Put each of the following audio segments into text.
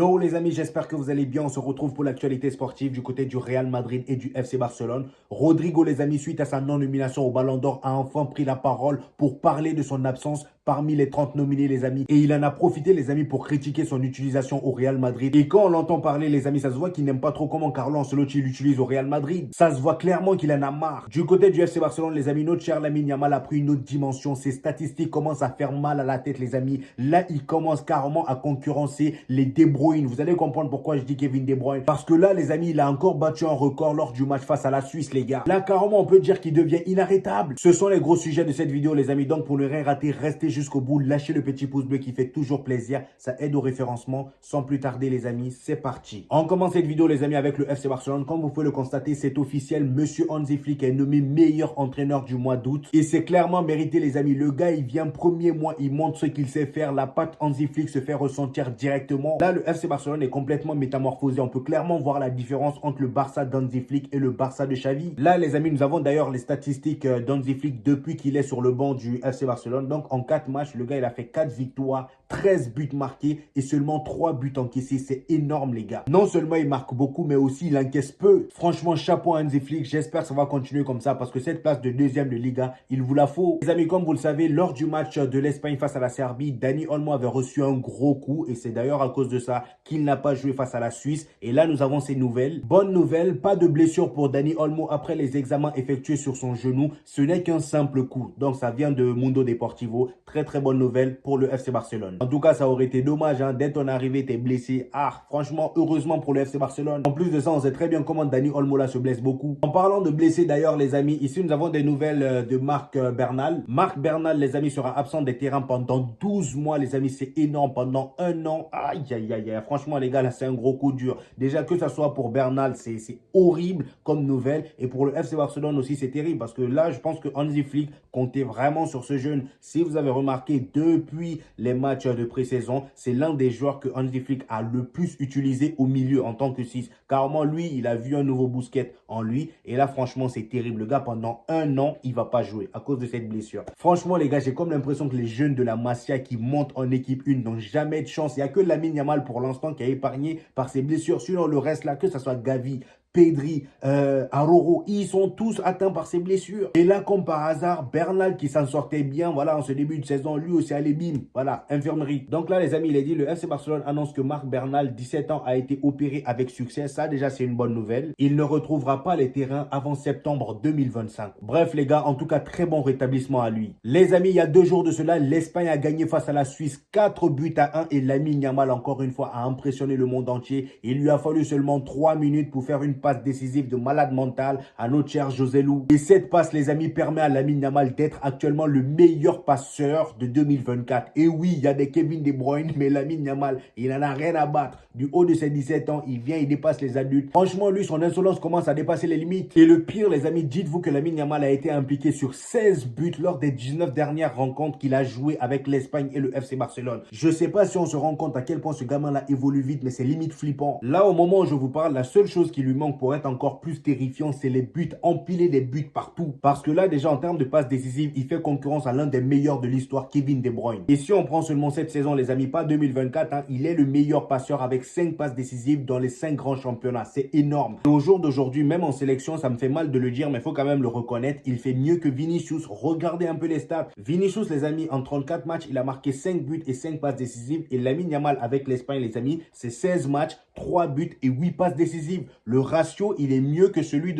Yo les amis, j'espère que vous allez bien. On se retrouve pour l'actualité sportive du côté du Real Madrid et du FC Barcelone. Rodrigo les amis, suite à sa non-nomination au Ballon d'Or, a enfin pris la parole pour parler de son absence parmi les 30 nominés les amis. Et il en a profité les amis pour critiquer son utilisation au Real Madrid. Et quand on l'entend parler les amis, ça se voit qu'il n'aime pas trop comment Carlo Ancelotti l'utilise au Real Madrid. Ça se voit clairement qu'il en a marre. Du côté du FC Barcelone les amis, notre cher Lamine Yamal a pris une autre dimension. Ses statistiques commencent à faire mal à la tête les amis. Là, il commence carrément à concurrencer les De Bruyne. Vous allez comprendre pourquoi je dis Kevin De Bruyne. Parce que là, les amis, il a encore battu un record lors du match face à la Suisse, les gars. Là, carrément, on peut dire qu'il devient inarrêtable. Ce sont les gros sujets de cette vidéo, les amis. Donc, pour ne rien rater, restez jusqu'au bout. Lâchez le petit pouce bleu qui fait toujours plaisir. Ça aide au référencement. Sans plus tarder, les amis, c'est parti. On commence cette vidéo, les amis, avec le FC Barcelone. Comme vous pouvez le constater, c'est officiel. Monsieur Hansi Flick est nommé meilleur entraîneur du mois d'août. Et c'est clairement mérité, les amis. Le gars, il vient premier mois. Il montre ce qu'il sait faire. La patte Hansi Flick se fait ressentir directement. Là, le FC Barcelone est complètement métamorphosé. On peut clairement voir la différence entre le Barça d'Hansi Flick et le Barça de Xavi. Là, les amis, nous avons d'ailleurs les statistiques d'Hansi Flick depuis qu'il est sur le banc du FC Barcelone. Donc, en 4 matchs, le gars, il a fait 4 victoires, 13 buts marqués et seulement 3 buts encaissés. C'est énorme, les gars. Non seulement il marque beaucoup, mais aussi il encaisse peu. Franchement, chapeau à Hansi Flick. J'espère que ça va continuer comme ça parce que cette place de deuxième de Liga, il vous la faut. Les amis, comme vous le savez, lors du match de l'Espagne face à la Serbie, Dani Olmo avait reçu un gros coup et c'est d'ailleurs à cause de ça qu'il n'a pas joué face à la Suisse. Et là, nous avons ces nouvelles. Bonne nouvelle, pas de blessure pour Dani Olmo après les examens effectués sur son genou. Ce n'est qu'un simple coup. Donc, ça vient de Mundo Deportivo. Très, très bonne nouvelle pour le FC Barcelone. En tout cas, ça aurait été dommage. Dès ton arrivée, t'es blessé. Ah, franchement, heureusement pour le FC Barcelone. En plus de ça, on sait très bien comment Dani Olmo là se blesse beaucoup. En parlant de blessés d'ailleurs, les amis, ici, nous avons des nouvelles de Marc Bernal. Marc Bernal, les amis, sera absent des terrains pendant 12 mois, les amis. C'est énorme. Pendant un an. Aïe, aïe, aïe, aïe. Franchement, les gars, là, c'est un gros coup dur. Déjà, que ça soit pour Bernal, c'est horrible comme nouvelle. Et pour le FC Barcelone aussi, c'est terrible. Parce que là, je pense que Hansi Flick comptait vraiment sur ce jeune. Si vous avez remarqué, depuis les matchs de pré-saison, c'est l'un des joueurs que Hansi Flick a le plus utilisé au milieu en tant que 6. Carrément, lui, il a vu un nouveau Busquets en lui. Et là, franchement, c'est terrible. Le gars, pendant un an, il ne va pas jouer à cause de cette blessure. Franchement, les gars, j'ai comme l'impression que les jeunes de la Masia qui montent en équipe 1 n'ont jamais de chance. Il n'y a que Lamine Yamal pour l'instant qui a épargné par ses blessures. Sinon, le reste là, que ce soit Gavi, Pedri, Aroro, ils sont tous atteints par ces blessures. Et là, comme par hasard, Bernal qui s'en sortait bien, voilà, en ce début de saison, lui aussi allait bim, voilà, infirmerie. Donc là, les amis, il est dit, le FC Barcelone annonce que Marc Bernal, 17 ans, a été opéré avec succès. Ça, déjà, c'est une bonne nouvelle. Il ne retrouvera pas les terrains avant septembre 2025. Bref, les gars, en tout cas, très bon rétablissement à lui. Les amis, il y a 2 jours de cela, l'Espagne a gagné face à la Suisse 4 buts à 1 et Lamine Yamal, encore une fois, a impressionné le monde entier. Il lui a fallu seulement 3 minutes pour faire une passe décisive de malade mental à notre cher José Lu. Et cette passe, les amis, permet à Lamine Yamal d'être actuellement le meilleur passeur de 2024. Et oui, il y a des Kevin De Bruyne, mais Lamine Yamal, il n'en a rien à battre. Du haut de ses 17 ans, il vient, il dépasse les adultes. Franchement, lui, son insolence commence à dépasser les limites. Et le pire, les amis, dites-vous que Lamine Yamal a été impliqué sur 16 buts lors des 19 dernières rencontres qu'il a jouées avec l'Espagne et le FC Barcelone. Je ne sais pas si on se rend compte à quel point ce gamin-là évolue vite, mais c'est limite flippant. Là, au moment où je vous parle, la seule chose qui lui manque pour être encore plus terrifiant, c'est les buts, empiler des buts partout. Parce que là, déjà, en termes de passes décisives, il fait concurrence à l'un des meilleurs de l'histoire, Kevin De Bruyne. Et si on prend seulement cette saison, les amis, pas 2024, il est le meilleur passeur avec 5 passes décisives dans les 5 grands championnats. C'est énorme. Et au jour d'aujourd'hui, même en sélection, ça me fait mal de le dire, mais il faut quand même le reconnaître, il fait mieux que Vinicius. Regardez un peu les stats. Vinicius, les amis, en 34 matchs, il a marqué 5 buts et 5 passes décisives. Et Lamine Yamal avec l'Espagne, les amis, c'est 16 matchs, 3 buts et 8 passes décisives. Le ratio, il est mieux que celui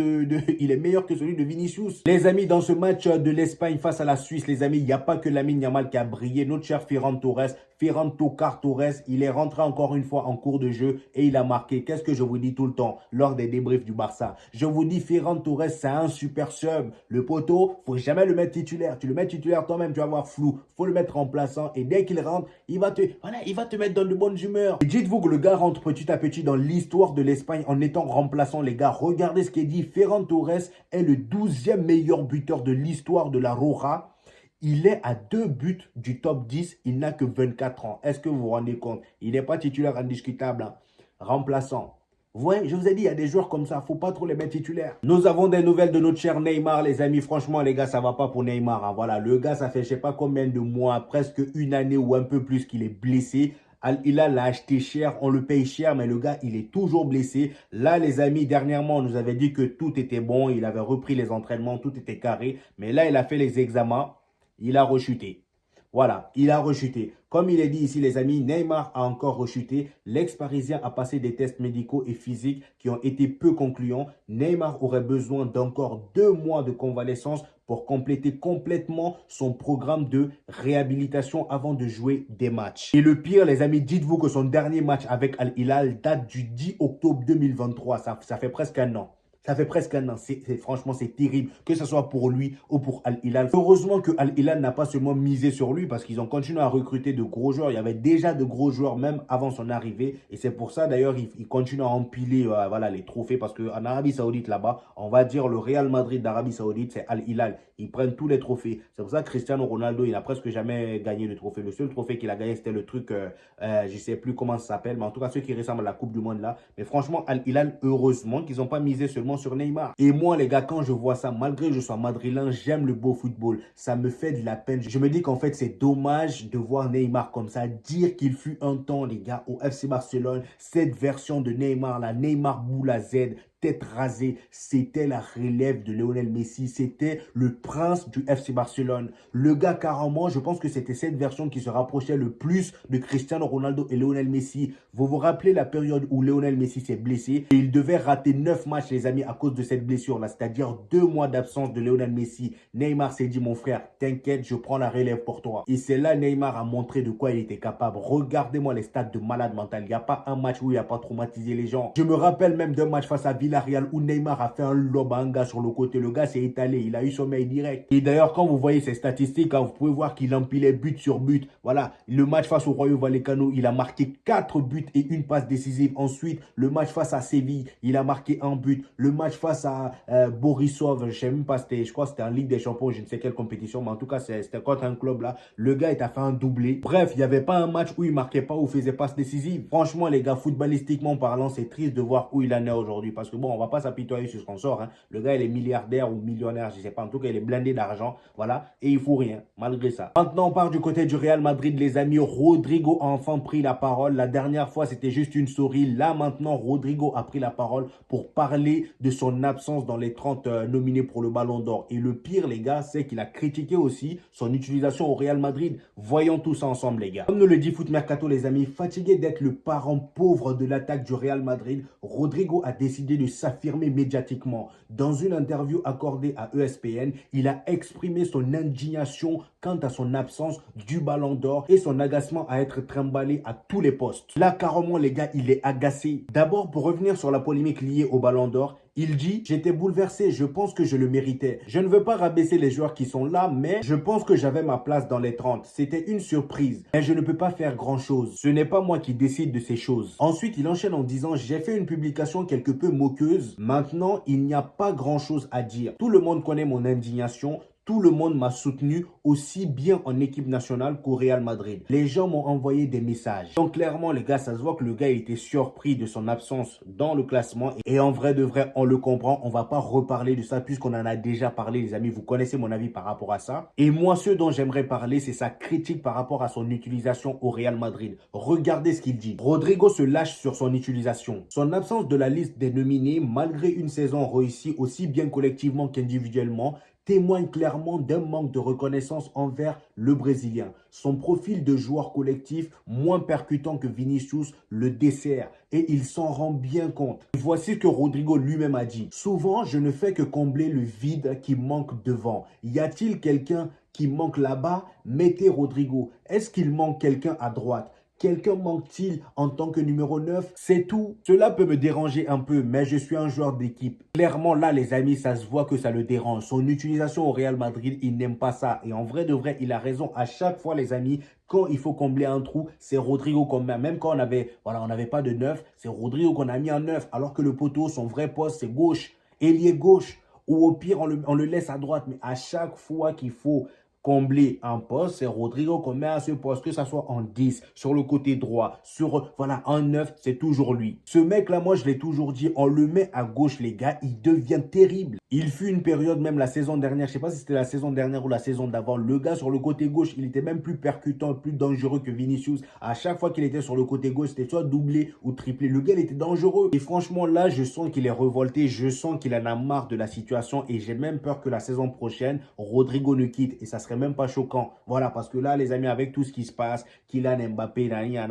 il est meilleur que celui de Vinicius. Les amis, dans ce match de l'Espagne face à la Suisse, les amis, il n'y a pas que Lamine Yamal qui a brillé. Notre cher Ferran Torres, Ferran Tocar Torres, il est rentré encore une fois en cours de jeu et il a marqué. Qu'est-ce que je vous dis tout le temps lors des débriefs du Barça? Je vous dis, Ferran Torres, c'est un super sub. Le poteau, faut jamais le mettre titulaire. Tu le mets titulaire toi-même, tu vas avoir flou. Faut le mettre remplaçant et dès qu'il rentre, il va te mettre dans de bonnes humeurs. Et dites-vous que le gars rentre petit à petit dans l'histoire de l'Espagne en étant remplaçant, les gars. Regardez ce qui est dit. Ferran Torres est le 12e meilleur buteur de l'histoire de la Roja. Il est à 2 buts du top 10. Il n'a que 24 ans. Est-ce que vous vous rendez compte? Il n'est pas titulaire indiscutable. Remplaçant. Ouais, je vous ai dit, il y a des joueurs comme ça, faut pas trop les mettre titulaires. Nous avons des nouvelles de notre cher Neymar, les amis. Franchement, les gars, ça va pas pour Neymar. Voilà, le gars, ça fait je sais pas combien de mois, presque une année ou un peu plus qu'il est blessé. Al Hilal l'a acheté cher, on le paye cher, mais le gars, il est toujours blessé. Là, les amis, dernièrement, on nous avait dit que tout était bon, il avait repris les entraînements, tout était carré. Mais là, il a fait les examens, il a rechuté. Voilà, il a rechuté. Comme il est dit ici, les amis, Neymar a encore rechuté. L'ex-Parisien a passé des tests médicaux et physiques qui ont été peu concluants. Neymar aurait besoin d'encore 2 mois de convalescence pour compléter complètement son programme de réhabilitation avant de jouer des matchs. Et le pire, les amis, dites-vous que son dernier match avec Al Hilal date du 10 octobre 2023. Ça fait presque un an. Ça fait presque un an. Franchement, c'est terrible, que ce soit pour lui ou pour Al Hilal. Heureusement que Al Hilal n'a pas seulement misé sur lui parce qu'ils ont continué à recruter de gros joueurs. Il y avait déjà de gros joueurs même avant son arrivée. Et c'est pour ça, d'ailleurs, il continue à empiler voilà, les trophées parce qu'en Arabie Saoudite, là-bas, on va dire le Real Madrid d'Arabie Saoudite, c'est Al Hilal. Ils prennent tous les trophées. C'est pour ça que Cristiano Ronaldo, il n'a presque jamais gagné de trophée. Le seul trophée qu'il a gagné, c'était le truc, je ne sais plus comment ça s'appelle, mais en tout cas, ceux qui ressemblent à la Coupe du Monde là. Mais franchement, Al Hilal, heureusement qu'ils n'ont pas misé seulement sur Neymar. Et moi, les gars, quand je vois ça, malgré que je sois madrilène, j'aime le beau football. Ça me fait de la peine. Je me dis qu'en fait, c'est dommage de voir Neymar comme ça. Dire qu'il fut un temps, les gars, au FC Barcelone, cette version de Neymar, la Neymar Boula Z, tête rasée, c'était la relève de Lionel Messi, c'était le prince du FC Barcelone. Le gars, carrément, je pense que c'était cette version qui se rapprochait le plus de Cristiano Ronaldo et Lionel Messi. Vous vous rappelez la période où Lionel Messi s'est blessé et il devait rater 9 matchs, les amis, à cause de cette blessure-là, c'est-à-dire 2 mois d'absence de Lionel Messi. Neymar s'est dit, mon frère, t'inquiète, je prends la relève pour toi. Et c'est là Neymar a montré de quoi il était capable. Regardez-moi les stats de malade mental. Il n'y a pas un match où il n'a pas traumatisé les gens. Je me rappelle même d'un match face à Villarreal où Neymar a fait un lob à un gars sur le côté. Le gars s'est étalé, il a eu son mail direct. Et d'ailleurs, quand vous voyez ses statistiques, vous pouvez voir qu'il empilait but sur but. Voilà, le match face au Rayo Vallecano, il a marqué 4 buts et une passe décisive. Ensuite, le match face à Séville, il a marqué un but. Le match face à Borisov, je ne sais même pas, je crois que c'était en Ligue des Champions, je ne sais quelle compétition, mais en tout cas, c'était contre un club là. Le gars, il a fait un doublé. Bref, il n'y avait pas un match où il marquait pas ou faisait passe décisive. Franchement, les gars, footballistiquement parlant, c'est triste de voir où il en est aujourd'hui. Parce que bon, on va pas s'apitoyer sur son sort. Hein. Le gars, il est milliardaire ou millionnaire, je ne sais pas. En tout cas, il est blindé d'argent. Voilà. Et il ne faut rien, malgré ça. Maintenant, on part du côté du Real Madrid, les amis. Rodrigo a enfin pris la parole. La dernière fois, c'était juste une souris. Là, maintenant, Rodrigo a pris la parole pour parler de son absence dans les 30 nominés pour le Ballon d'Or. Et le pire, les gars, c'est qu'il a critiqué aussi son utilisation au Real Madrid. Voyons tout ça ensemble, les gars. Comme nous le dit Foot Mercato, les amis, fatigué d'être le parent pauvre de l'attaque du Real Madrid, Rodrigo a décidé de s'affirmer médiatiquement. Dans une interview accordée à ESPN, il a exprimé son indignation quant à son absence du Ballon d'Or et son agacement à être trimballé à tous les postes. Là, carrément, les gars, il est agacé. D'abord, pour revenir sur la polémique liée au Ballon d'Or, il dit « J'étais bouleversé, je pense que je le méritais. Je ne veux pas rabaisser les joueurs qui sont là, mais je pense que j'avais ma place dans les 30. C'était une surprise, mais je ne peux pas faire grand-chose. Ce n'est pas moi qui décide de ces choses. » Ensuite, il enchaîne en disant « J'ai fait une publication quelque peu moqueuse. Maintenant, il n'y a pas grand-chose à dire. Tout le monde connaît mon indignation. » Tout le monde m'a soutenu aussi bien en équipe nationale qu'au Real Madrid. Les gens m'ont envoyé des messages. Donc clairement, les gars, ça se voit que le gars était surpris de son absence dans le classement. Et en vrai de vrai, on le comprend. On va pas reparler de ça puisqu'on en a déjà parlé, les amis. Vous connaissez mon avis par rapport à ça. Et moi, ce dont j'aimerais parler, c'est sa critique par rapport à son utilisation au Real Madrid. Regardez ce qu'il dit. Rodrigo se lâche sur son utilisation. Son absence de la liste des nominés, malgré une saison réussie aussi bien collectivement qu'individuellement, témoigne clairement d'un manque de reconnaissance envers le Brésilien. Son profil de joueur collectif, moins percutant que Vinicius, le dessert et il s'en rend bien compte. Voici ce que Rodrigo lui-même a dit. « Souvent, je ne fais que combler le vide qui manque devant. Y a-t-il quelqu'un qui manque là-bas? Mettez Rodrigo. Est-ce qu'il manque quelqu'un à droite ? Quelqu'un manque-t-il en tant que numéro 9? C'est tout. Cela peut me déranger un peu, mais je suis un joueur d'équipe. Clairement, là, les amis, ça se voit que ça le dérange. Son utilisation au Real Madrid, il n'aime pas ça. Et en vrai de vrai, il a raison. À chaque fois, les amis, quand il faut combler un trou, c'est Rodrigo qu'on met. Même quand on n'avait pas de 9, c'est Rodrigo qu'on a mis en 9. Alors que le poteau, son vrai poste, c'est gauche. Ailier gauche. Ou au pire, on le laisse à droite. Mais à chaque fois qu'il faut combler un poste, c'est Rodrigo qu'on met à ce poste, que ça soit en 10, sur le côté droit, voilà, en 9, c'est toujours lui. Ce mec-là, moi, je l'ai toujours dit, on le met à gauche, les gars, il devient terrible. Il fut une période, même la saison dernière, je sais pas si c'était la saison dernière ou la saison d'avant, le gars sur le côté gauche, il était même plus percutant, plus dangereux que Vinicius. À chaque fois qu'il était sur le côté gauche, c'était soit doublé ou triplé. Le gars, il était dangereux. Et franchement, là, je sens qu'il est révolté, je sens qu'il en a marre de la situation et j'ai même peur que la saison prochaine, Rodrigo ne quitte et ça serait même pas choquant. Voilà, parce que là, les amis, avec tout ce qui se passe, Kylian Mbappé,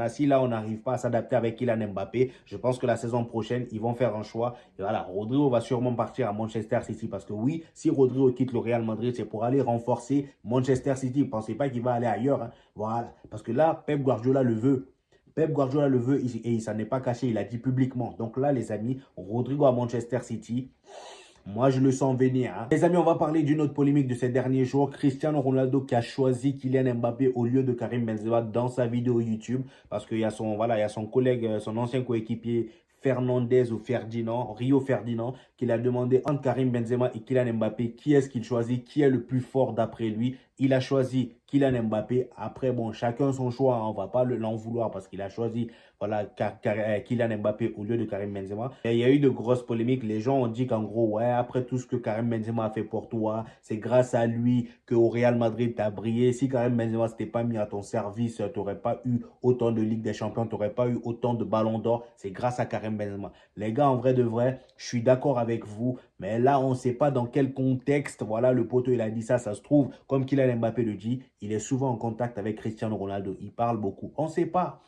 si là, on n'arrive pas à s'adapter avec Kylian Mbappé, je pense que la saison prochaine, ils vont faire un choix. Et voilà, Rodrigo va sûrement partir à Manchester City parce que oui, si Rodrigo quitte le Real Madrid, c'est pour aller renforcer Manchester City. Ne pensez pas qu'il va aller ailleurs, hein. Voilà, parce que là, Pep Guardiola le veut. Pep Guardiola le veut et il s'en est pas caché, il a dit publiquement. Donc là, les amis, Rodrigo à Manchester City, moi, je le sens venir, hein. Les amis, on va parler d'une autre polémique de ces derniers jours. Cristiano Ronaldo qui a choisi Kylian Mbappé au lieu de Karim Benzema dans sa vidéo YouTube. Parce qu'il y a voilà, il y a son collègue, son ancien coéquipier Fernandez ou Ferdinand, Rio Ferdinand, qui l'a demandé entre Karim Benzema et Kylian Mbappé, qui est-ce qu'il choisit, qui est le plus fort d'après lui. Il a choisi Kylian Mbappé. Après, bon, chacun son choix, hein. On ne va pas l'en vouloir parce qu'il a choisi voilà, Kylian Mbappé au lieu de Karim Benzema. Et il y a eu de grosses polémiques. Les gens ont dit qu'en gros, ouais, après tout ce que Karim Benzema a fait pour toi, c'est grâce à lui qu'au Real Madrid, tu as brillé. Si Karim Benzema ne s'était pas mis à ton service, tu n'aurais pas eu autant de Ligue des Champions, tu n'aurais pas eu autant de ballons d'or. C'est grâce à Karim Benzema. Les gars, en vrai de vrai, je suis d'accord avec vous. Mais là, on ne sait pas dans quel contexte, voilà, le poteau, il a dit ça. Ça se trouve, comme Kylian Mbappé le dit, il est souvent en contact avec Cristiano Ronaldo. Il parle beaucoup. On ne sait pas.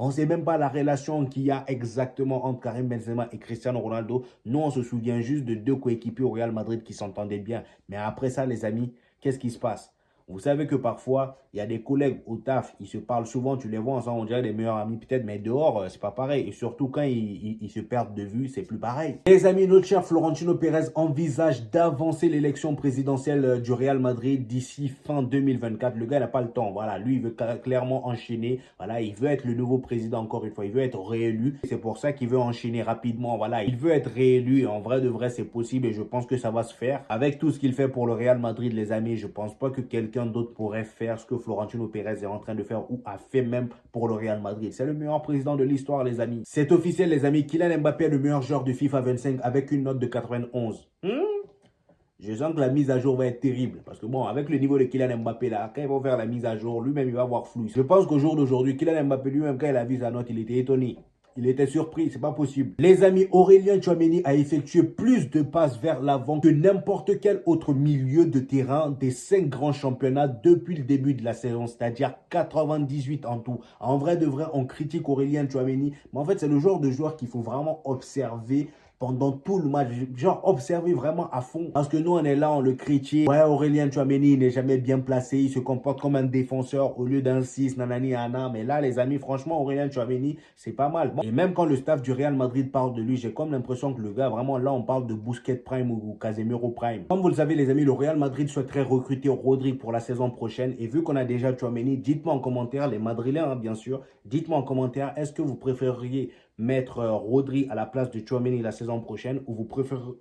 On ne sait même pas la relation qu'il y a exactement entre Karim Benzema et Cristiano Ronaldo. Nous, on se souvient juste de deux coéquipiers au Real Madrid qui s'entendaient bien. Mais après ça, les amis, qu'est-ce qui se passe? Vous savez que parfois, il y a des collègues au taf, ils se parlent souvent, tu les vois ensemble, on dirait des meilleurs amis peut-être, mais dehors, c'est pas pareil. Et surtout quand ils se perdent de vue, c'est plus pareil. Les amis, notre cher Florentino Pérez envisage d'avancer l'élection présidentielle du Real Madrid d'ici fin 2024. Le gars, il n'a pas le temps. Voilà, lui, il veut clairement enchaîner. Voilà, il veut être le nouveau président encore une fois. Il veut être réélu. C'est pour ça qu'il veut enchaîner rapidement. Voilà, il veut être réélu. Et en vrai, de vrai, c'est possible et je pense que ça va se faire. Avec tout ce qu'il fait pour le Real Madrid, les amis, je pense pas que quelqu'un d'autre pourrait faire ce que Florentino Pérez est en train de faire ou a fait même pour le Real Madrid. C'est le meilleur président de l'histoire, les amis. C'est officiel, les amis. Kylian Mbappé est le meilleur joueur de FIFA 25 avec une note de 91. Je sens que la mise à jour va être terrible. Parce que bon, avec le niveau de Kylian Mbappé là, quand ils vont faire la mise à jour, lui-même, il va avoir flou. Je pense qu'au jour d'aujourd'hui, Kylian Mbappé lui-même, quand il a vu sa note, il était étonné. Il était surpris, c'est pas possible. Les amis, Aurélien Tchouaméni a effectué plus de passes vers l'avant que n'importe quel autre milieu de terrain des 5 grands championnats depuis le début de la saison, c'est-à-dire 98 en tout. En vrai de vrai, on critique Aurélien Tchouaméni, mais en fait, c'est le genre de joueur qu'il faut vraiment observer pendant tout le match, genre observer vraiment à fond. Parce que nous, on est là, on le critique. Ouais, Aurélien Tchouaméni, il n'est jamais bien placé. Il se comporte comme un défenseur au lieu d'un 6, nanani, ana. Mais là, les amis, franchement, Aurélien Tchouaméni, c'est pas mal. Bon. Et même quand le staff du Real Madrid parle de lui, j'ai comme l'impression que le gars, vraiment, là, on parle de Busquets Prime ou Casemiro Prime. Comme vous le savez, les amis, le Real Madrid souhaiterait recruter Rodri pour la saison prochaine. Et vu qu'on a déjà Tchouaméni, dites-moi en commentaire, les Madrilènes, hein, bien sûr, dites-moi en commentaire, est-ce que vous préféreriez mettre Rodri à la place de Tchouaméni la saison prochaine ou vous préférez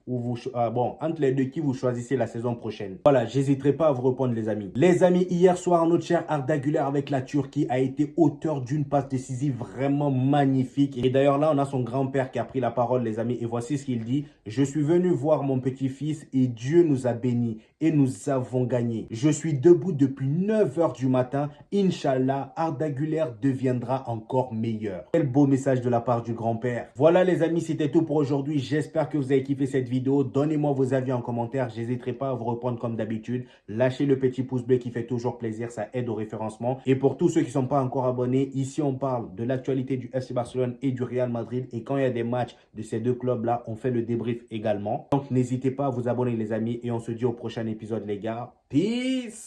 bon, entre les deux, qui vous choisissez la saison prochaine? Voilà, j'hésiterai pas à vous répondre, les amis. Les amis, hier soir, notre cher Arda Güler avec la Turquie a été auteur d'une passe décisive vraiment magnifique. Et d'ailleurs, là, on a son grand-père qui a pris la parole, les amis. Et voici ce qu'il dit. Je suis venu voir mon petit-fils et Dieu nous a bénis et nous avons gagné. Je suis debout depuis 9 h du matin. Inch'Allah, Arda Güler deviendra encore meilleur. Quel beau message de la part du grand-père. Voilà, les amis, c'était tout pour aujourd'hui. J'espère que vous avez kiffé cette vidéo. Donnez-moi vos avis en commentaire. J'hésiterai pas à vous reprendre comme d'habitude. Lâchez le petit pouce bleu qui fait toujours plaisir. Ça aide au référencement. Et pour tous ceux qui ne sont pas encore abonnés, ici, on parle de l'actualité du FC Barcelone et du Real Madrid. Et quand il y a des matchs de ces deux clubs-là, on fait le débrief également. Donc, n'hésitez pas à vous abonner, les amis. Et on se dit au prochain épisode, les gars. Peace!